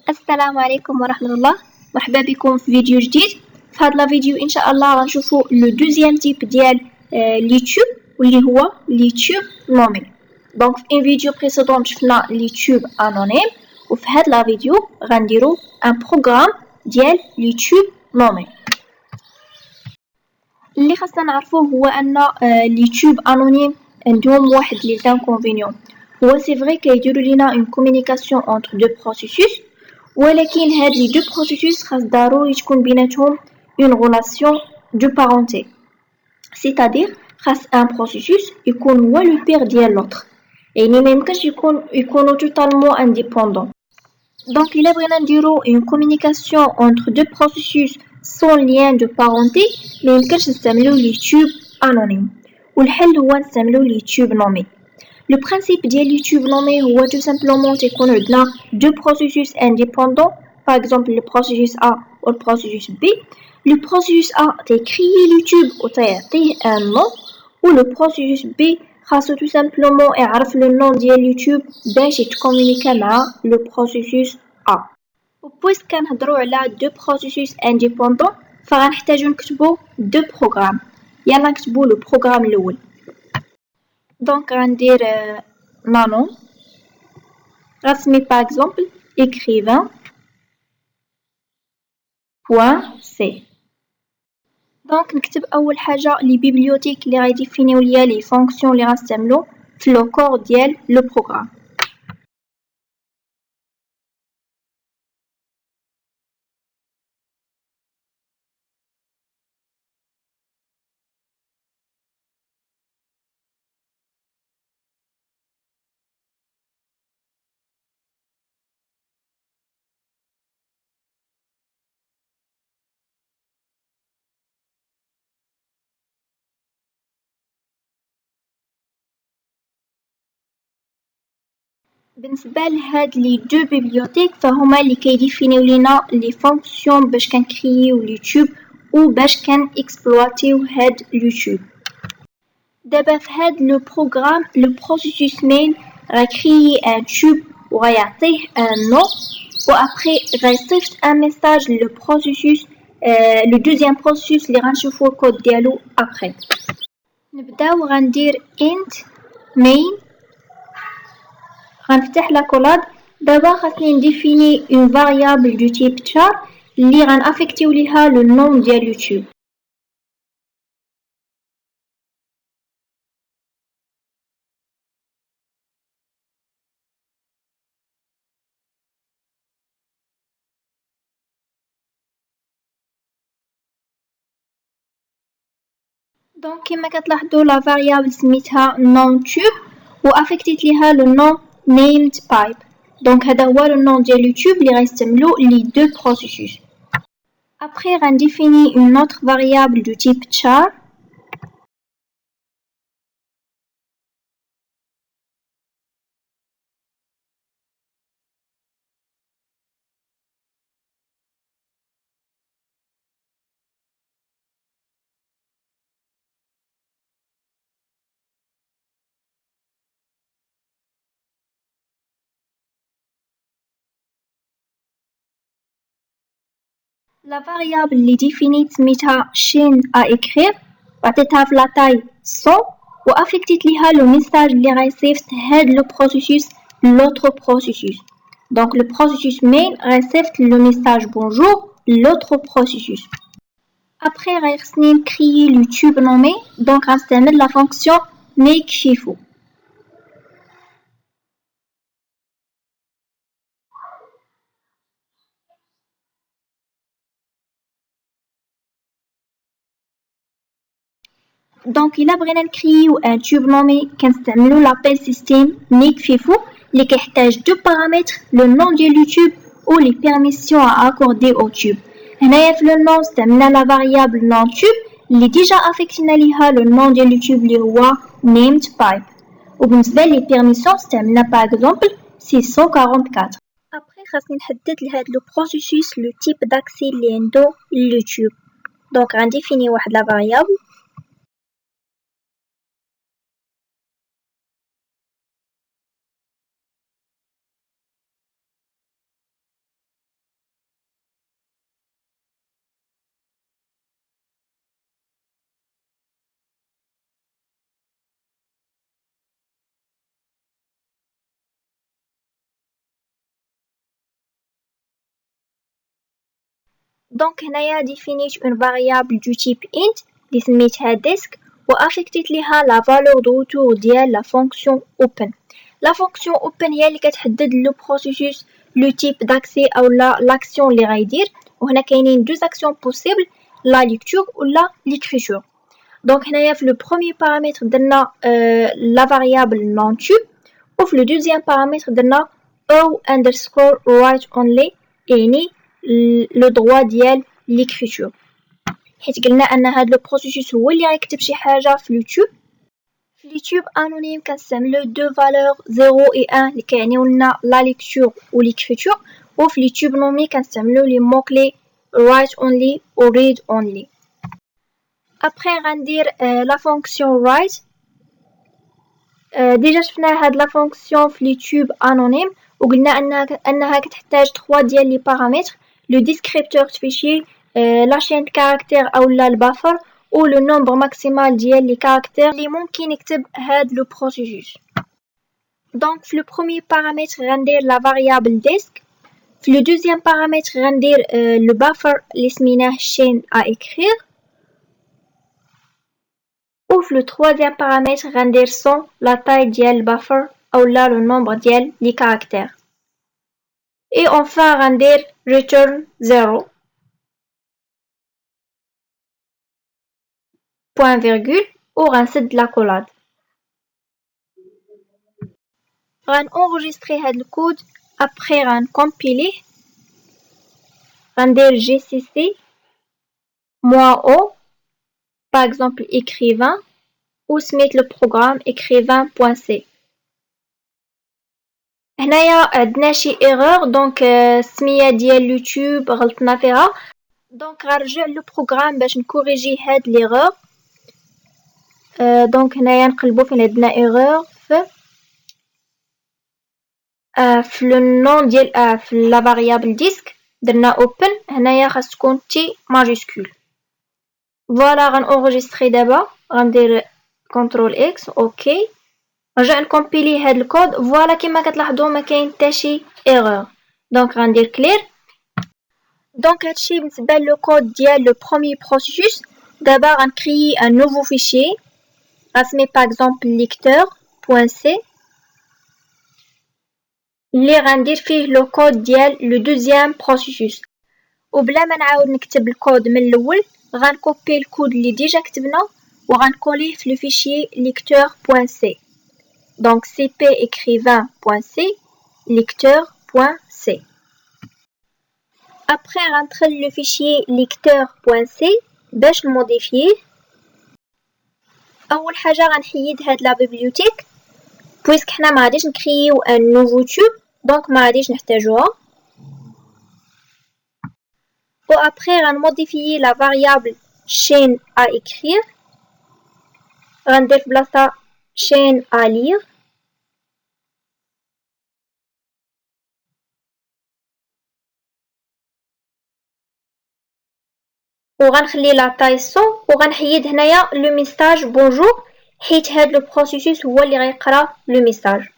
السلام عليكم ورحمة الله. مرحبا بكم في فيديو جديد. في هذا الفيديو ان شاء الله غنشوفوا لو دوزيام تيب ديال اليوتيوب واللي هو اليوتيوب نومين. دونك في فيديو بريسيدون شفنا اليوتيوب انونيم، وفي هذا لا فيديو غنديروا ان بروغرام ديال اليوتيوب نومين. اللي خاصنا نعرفوه هو ان اليوتيوب انونيم عندهم واحد لي زانكونفينيون. هو سي فري كيديروا لينا اون كومونيكاسيون انتر دو بروسيسوس، ولكن هاد لي دو بروسيسوس خاص ضروري تكون بيناتهم اون غولاسيون دو بارونتي، سيتادير خاص ان بروسيسوس يكون هو لو بير ديال لوطر، يعني ما يمكنش يكونوا توتالمون انديبوندون. دونك الا بغينا نديرو اون كومونيكاسيون انتر دو بروسيسوس سون ليان دو بارونتي ما يمكنش نستعملو اليوتيوب انونيم، والحل هو نستعملو اليوتيوب نومي. Le principe de YouTube nommé هو tout simplement تكون عندنا deux processus indépendants, par exemple le processus A ou le processus B. Le processus A تيكريي YouTube وتيعطيه un nom, ou le processus B خاصو tout simplement يعرف le nom ديال YouTube باش يتكومونيكا مع le processus A. وبويسك كنهضروا على deux processus indépendants فغنحتاجو نكتبو deux programmes. يلا نكتبو le programme الاول. Donc, غندير Manon, غنسمي par exemple écrivain point C. Donc نكتب أول حاجة لي بيبليوتيك اللي غيديفينيو ليا لي فونكسيون اللي غنستعملو في لو كور ديال لو بروغرام. بالنسبة لهاد لي دو بيبليوتيك فهما اللي كيديفينيو لينا لي فونكسيون باش كنكرييو اليوتيوب و باش كنكسبلواتيو هاد اليوتيوب. دابا في هاد لو بروغرام لو بروسيسوس مين غيكريي ان تيوب وغيعطيه ان نو، و ابري غيصيفط ان ميساج لو بروسيسوس لو دوزيام بروسيسوس اللي غنشوفو الكود ديالو ابري. نبداو غندير int main، غنفتح لا كولاد. دابا خاصني نديفيني اون فاريابل دو تيب char اللي غنافيكتيو ليها لو نوم ديال يوتيوب. دونك كما كتلاحظوا لا فاريابل سميتها non-tube و افيكتيت ليها لو نوم named pipe. دونك هذا هو لو نوم ديال يوتيوب اللي غيستعملو لي دو بروسيسوس. ابري غنديفيني اون اوتر فاريابل دو تيب char. لا فاريابل اللي ديفينيت سميتها chaîne à écrire وعطيتها في لا تاي 100 و افيكتيت ليها لو ميساج اللي غيصيفط هاد لو بروسيسوس لوطر بروسيسوس. دونك لو بروسيسوس مين غيصيفط لو ميساج بونجور لوطر بروسيسوس. ابري غيخصني نكريي اليوتيوب نومي، دونك غنستعمل لا فونكسيون make شيفو. دونك الا بغينا نكرييو ان تيوب نومي كنستعملو لابيل سيستيم make فيفو اللي كيحتاج دو بارامتر لو نوم ديال اليوتيوب و لي بيرميسيون ا اكوردي او تيوب. هنايا في لو نوم استعملنا لا فاريابل non tube اللي ديجا افيكتينا ليها لو نوم ديال اليوتيوب اللي هو named pipe، وبالنسبه لي بيرميسيون استعملنا باغ اكزومبل 644. ابري خاصني نحدد لهاد لو بروسيسوس لو تيب داكسي اللي عندو اليوتيوب. دونك غنديفيني واحد لا فاريابل دونك هنايا ديفينيت اون فاريابل دو تيب int اللي سميتها disk وافيكتيت ليها لا فالور دو روتور ديال لا فونكسيون open. لا فونكسيون open هي اللي كتحدد لو بروسيسوس لو تيب داكسي او لا لاكسيون اللي غيدير، وهنا كاينين دو اكسيون بوسيبل لا ليكتور ولا ليكريتور. دونك هنايا في لو بروميي بارامتر درنا لا فاريابل نون تيب، وفي لو دوزيام بارامتر درنا او اندرسكور رايت اونلي يعني لو دروا ديال ليكريتور، حيت قلنا ان هاد لو بروسيسوس هو اللي غيكتب شي حاجه في اليوتيوب. في اليوتيوب انونيم كنستعملو دو فالور 0 و 1 اللي كيعنيو لنا لا ليكتور و ليكريتور، وفي اليوتيوب نومي كنستعملو لي مو كلي write only و read only. ابري غندير لا فونكسيون write. ديجا شفنا هاد لا فونكسيون في اليوتيوب انونيم وقلنا انها كتحتاج 3 ديال لي بارامتر: لو ديسكريبتور فيشي، لا شين كاركتير او لا البافر، و لو نومبر ماكسيمال ديال لي كاركتير اللي ممكن يكتب هاد لو بروسيسوس. دونك في لو بروميي بارامتر غندير لا فاريابل disk، في لو دوزيام بارامتر غندير لو بافر اللي سميناه شين ا écrire، و في لو troisième paramètre غندير son la taille ديال البافر او لا لو نومبر ديال لي كاركتير. et enfin غندير return 0 point virgule و غنسد لا كولاد. غنenregistrer هاد الكود ابري غنكومبيليه، غندير gcc -o par exemple écrivain ou سميت لو بروغرام écrivain.c. هنايا عندنا شي ايرور، دونك السميه ديال اليوتيوب غلطنا فيها، دونك غنرجع لو بروغرام باش نكوريجي هاد ليرور. دونك هنايا نقلبو فين عندنا ايرور في لو نون ديال في لا فاريابل ديسك درنا اوبن، هنايا خاص تكون تي ماجيسكول. فوالا غنenregistrer دابا، غندير كنترول اكس اوكي، نرجع نكومبيلي هاد الكود. فوالا كما كتلاحظوا ما كاين حتى شي ايرور، دونك غندير كلير. دونك هادشي بالنسبه لو كود ديال لو بروميي بروسيسوس. دابا غنكريي ان نوفو فيشي غنسمي باغ اكزومبل lecteur.c اللي غندير فيه لو كود ديال لو دوزيام بروسيسوس. وبلا ما نعاود نكتب الكود من الاول غنكوبي الكود اللي ديجا كتبنا وغنكوليه في لو فيشي lecteur.c. donc cp écrivain.c lecteur.c. après غندخل لو فيشي lecteur.c باش نموديفيه. اول حاجه غنحيد هاد لا بيبليوتيك بويسك حنا ما غاديش نكرييو ان نوفو تيوب، دونك ما غاديش نحتاجوها. و ابري غنموديفيي لا فاريابل chaîne à écrire، غندير في بلاصه chaîne à lire، وغنخلي لا تاي 100 وغنحيد هنايا لو ميساج بونجور حيت هاد لو بروسيسوس هو اللي غيقرا لو ميساج.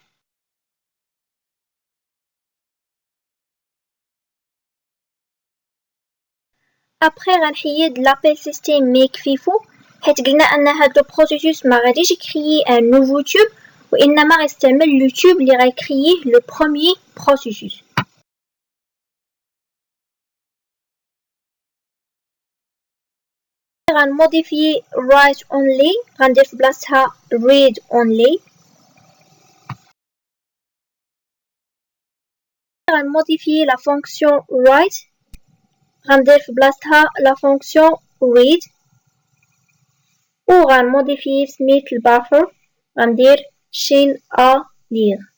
ابري غنحيد لابيل سيستيم ميك فيفو حيت قلنا ان هاد لو بروسيسوس ما غاديش يكريي ان نوفو تيوب وانما غيستعمل لو تيوب اللي غيكرييه لو بروميي بروسيسوس. غنموديفي write only، غندير في بلاصتها read only. غنموديفي لا فونكسيون write، غندير في بلاصتها لا فونكسيون read، و غنموديفي سميت البافر غندير chaîne à lire.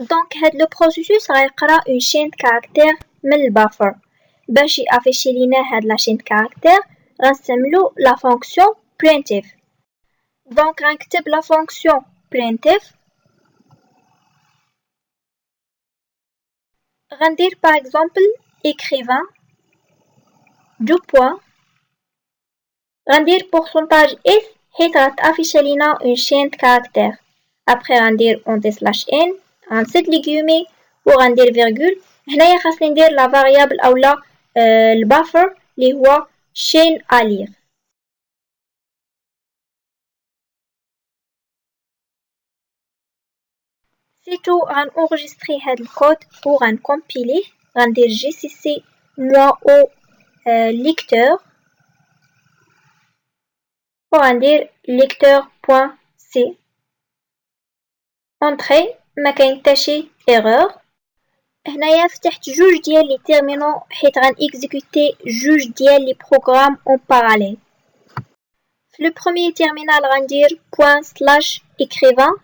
دونك هاد لو بروسيسوس غيقرا اون شين كاركتير من البافر. باش يافيشي لينا هاد لا شين كاركتير غنستعملو لا فونكسيون printf. دونك غنكتب لا فونكسيون printf، غندير par exemple écrivain دو بوين، غندير pourcentage s حيت غتافيشي لينا اون شين كاركتير. ابري غندير اونتي سلاش n، غنسد لي كيومي وغندير فيرغول. هنايا خاصني ندير لا فاريابل اولا البافر اللي هو شين الير. سيتو غنأونغيستري هاد الكود وغنكومبيليه. غندير جي سي سي moi au lecteur وغندير lecteur.c entrée ما كاين حتى شي ايرور. هنايا فتحت جوج ديال لي تيرمينال حيت غنكزيكوتي جوج ديال لي بروغرام اون باراليل. في لو بروميير تيرمينال غندير ./écrivain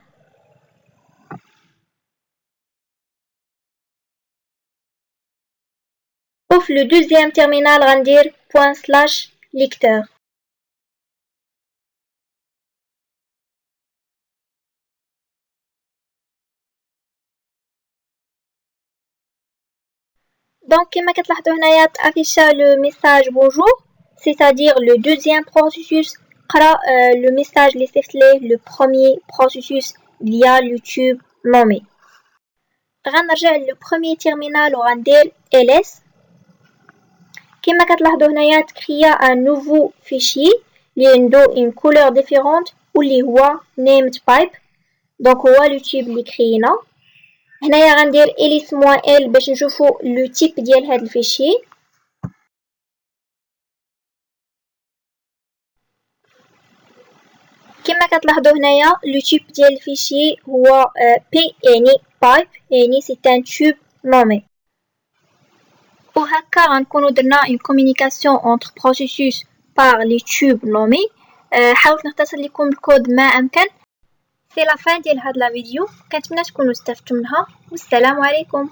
و في لو دوزيام تيرمينال غندير ./lecteur. دونك كما كتلاحظوا هنايا تافيشا لو ميساج بونجور c'est-à-dire le deuxième processus قرا لو ميساج اللي صيفط ليه لو بروميير processus via YouTube nommé. غنرجع لو بروميير تيرمينال وغندير ls. كما كتلاحظوا هنايا تكريا ان نوفو فيشي اللي عنده une couleur différente واللي هو named pipe. دونك هو اليوتيوب اللي كرينا. هنايا غندير اليس موان ال باش نشوفوا لو تيب ديال هذا الفيشي. كما كتلاحظوا هنايا لو تيب ديال الفيشي هو بي يعني بايب يعني سي ان تيوب نومي. وهكا غنكونوا درنا اون كومونيكاسيون انتر بروسيسوس بار لي تيوب نومي. حاولت نختصر لكم الكود ما امكن. سي لا فان ديال هاد لا فيديو، كنتمنى تكونوا استفدتوا منها والسلام عليكم.